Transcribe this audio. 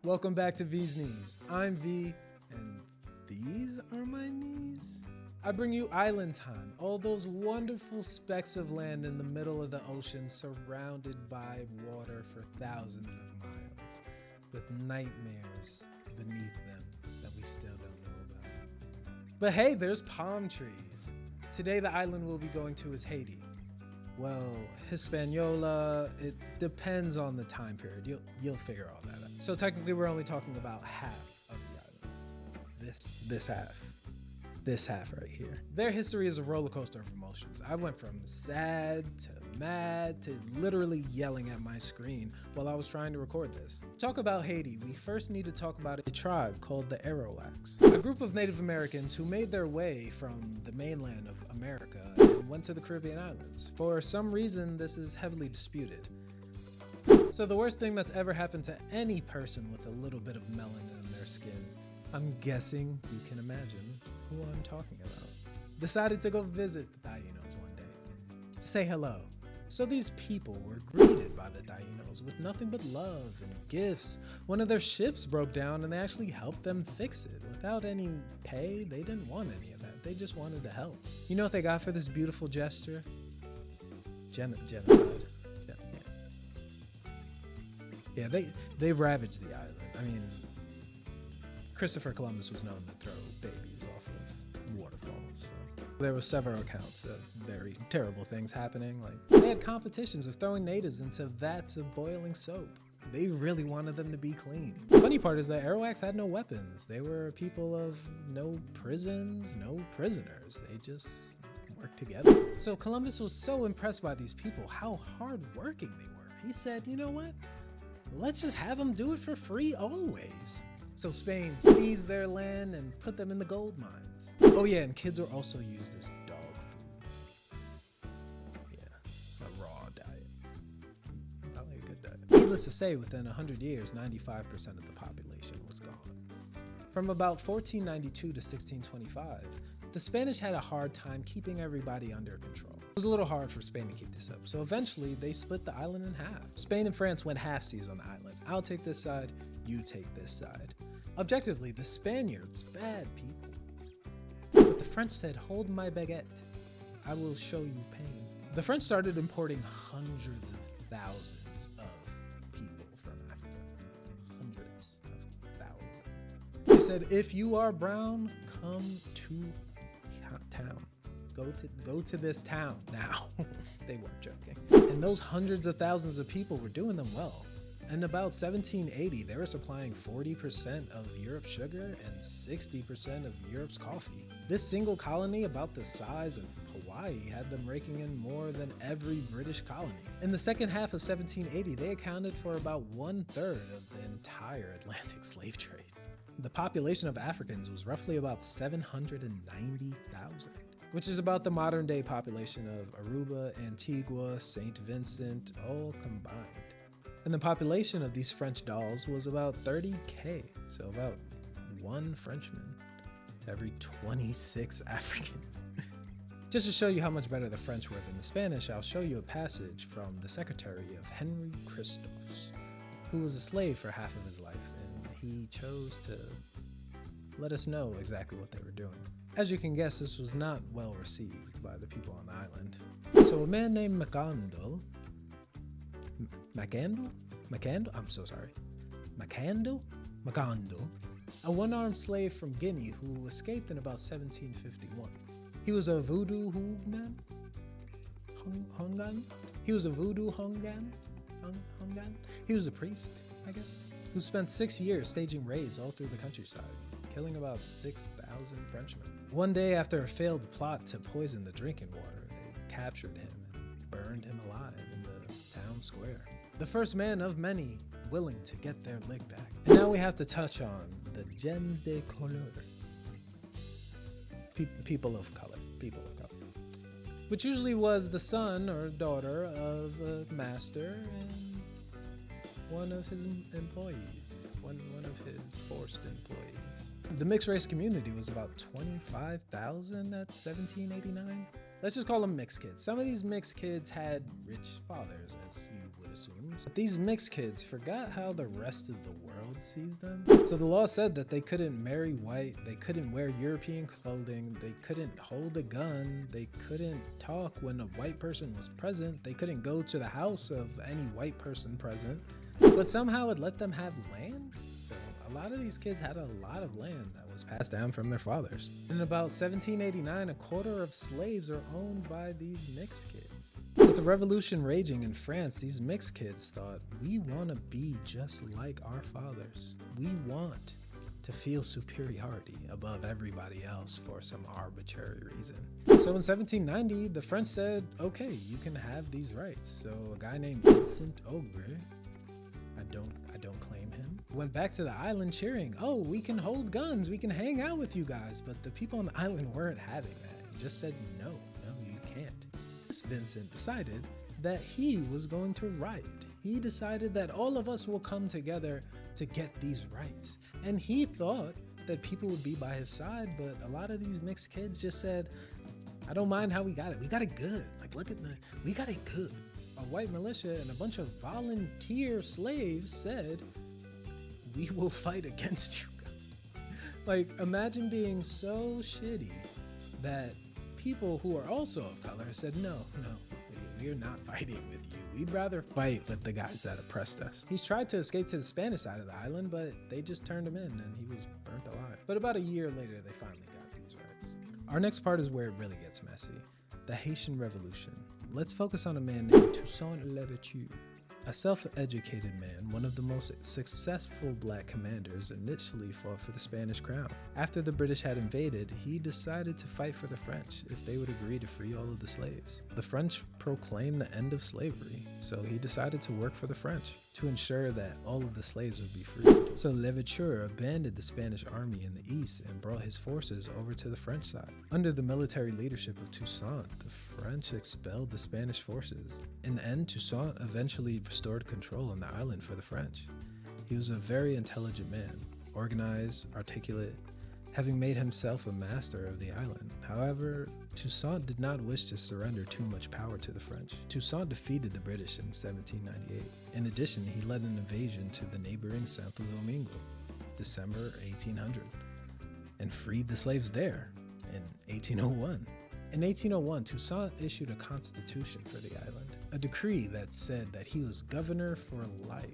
Welcome back to V's Knees. I'm V, and these are my knees. I bring you Island Time, all those wonderful specks of land in the middle of the ocean surrounded by water for thousands of miles, with nightmares beneath them that we still don't know about. But hey, there's palm trees. Today the island we'll be going to is Haiti. Well, Hispaniola, it depends on the time period. You'll figure all that out. So technically we're only talking about half of the island. This half right here. Their history is a roller coaster of emotions. I went from sad to mad to literally yelling at my screen while I was trying to record this. Talk about Haiti, we first need to talk about a tribe called the Arawaks. A group of Native Americans who made their way from the mainland of America and went to the Caribbean islands. For some reason, this is heavily disputed. So the worst thing that's ever happened to any person with a little bit of melanin in their skin, I'm guessing you can imagine who I'm talking about, decided to go visit the Taínos one day to say hello. So these people were greeted by the Taínos with nothing but love and gifts. One of their ships broke down and they actually helped them fix it. Without any pay, they didn't want any of that. They just wanted to help. You know what they got for this beautiful gesture? Genocide. Yeah, they ravaged the island. I mean, Christopher Columbus was known to throw babies off of waterfalls. So. There were several accounts of very terrible things happening. Like, they had competitions of throwing natives into vats of boiling soap. They really wanted them to be clean. The funny part is that Arawaks had no weapons. They were people of no prisons, no prisoners. They just worked together. So Columbus was so impressed by these people, how hardworking they were. He said, you know what? Let's just have them do it for free always. So Spain seized their land and put them in the gold mines. Oh yeah, and kids were also used as dog food. Yeah, a raw diet. Probably a good diet. Needless to say, within 100 years, 95% of the population was gone. From about 1492 to 1625, the Spanish had a hard time keeping everybody under control. It was a little hard for Spain to keep this up, so eventually they split the island in half. Spain and France went halfsies on the island. I'll take this side, you take this side. Objectively, the Spaniards, bad people. But the French said, hold my baguette, I will show you pain. The French started importing hundreds of thousands of people from Africa. Hundreds of thousands. They said, if you are brown, come to town. Go to this town now. They weren't joking. And those hundreds of thousands of people were doing them well. In about 1780, they were supplying 40% of Europe's sugar and 60% of Europe's coffee. This single colony, about the size of Hawaii, had them raking in more than every British colony. In the second half of 1780, they accounted for about 1/3 of the entire Atlantic slave trade. The population of Africans was roughly about 790,000. Which is about the modern day population of Aruba, Antigua, St. Vincent, all combined. And the population of these French dolls was about 30K, so about one Frenchman to every 26 Africans. Just to show you how much better the French were than the Spanish, I'll show you a passage from the secretary of Henry Christophe, who was a slave for half of his life, and he chose to let us know exactly what they were doing. As you can guess, this was not well received by the people on the island. So a man named Macando, a one-armed slave from Guinea who escaped in about 1751. He was a voodoo Hongan? He was a voodoo Hongan? He was a priest, I guess, who spent 6 years staging raids all through the countryside, killing about 6,000 Frenchmen. One day, after a failed plot to poison the drinking water, they captured him and burned him alive in the town square. The first man of many willing to get their lick back. And now we have to touch on the gens de couleur. People of color. Which usually was the son or daughter of a master and one of his employees, one of his forced employees. The mixed race community was about 25,000 at 1789. Let's just call them mixed kids. Some of these mixed kids had rich fathers, as you would assume. But these mixed kids forgot how the rest of the world would seize them. So the law said that they couldn't marry white, they couldn't wear European clothing, they couldn't hold a gun, they couldn't talk when a white person was present, they couldn't go to the house of any white person present, but somehow it let them have land. So a lot of these kids had a lot of land that was passed down from their fathers. In about 1789, a quarter of slaves are owned by these mixed kids. With the revolution raging in France, these mixed kids thought, we want to be just like our fathers. We want to feel superiority above everybody else for some arbitrary reason. So in 1790, the French said, okay, you can have these rights. So a guy named Vincent Ogre, I don't claim him, went back to the island cheering, oh, we can hold guns, we can hang out with you guys. But the people on the island weren't having that. He just said, no, you can't. This Vincent decided that he was going to riot. He decided that all of us will come together to get these rights. And he thought that people would be by his side, but a lot of these mixed kids just said, I don't mind how we got it. We got it good. Like, we got it good. A white militia and a bunch of volunteer slaves said, we will fight against you guys. Like, imagine being so shitty that people who are also of color said, no, we're not fighting with you. We'd rather fight with the guys that oppressed us. He's tried to escape to the Spanish side of the island, but they just turned him in and he was burnt alive. But about a year later, they finally got these rights. Our next part is where it really gets messy. The Haitian Revolution. Let's focus on a man named Toussaint Louverture. A self-educated man, one of the most successful black commanders, initially fought for the Spanish crown. After the British had invaded, he decided to fight for the French if they would agree to free all of the slaves. The French proclaimed the end of slavery, so he decided to work for the French to ensure that all of the slaves would be freed. So Louverture abandoned the Spanish army in the east and brought his forces over to the French side. Under the military leadership of Toussaint, the French expelled the Spanish forces. In the end, Toussaint eventually restored control on the island for the French. He was a very intelligent man, organized, articulate, having made himself a master of the island. However, Toussaint did not wish to surrender too much power to the French. Toussaint defeated the British in 1798. In addition, he led an invasion to the neighboring Santo Domingo, December 1800, and freed the slaves there in 1801. In 1801, Toussaint issued a constitution for the island, a decree that said that he was governor for life.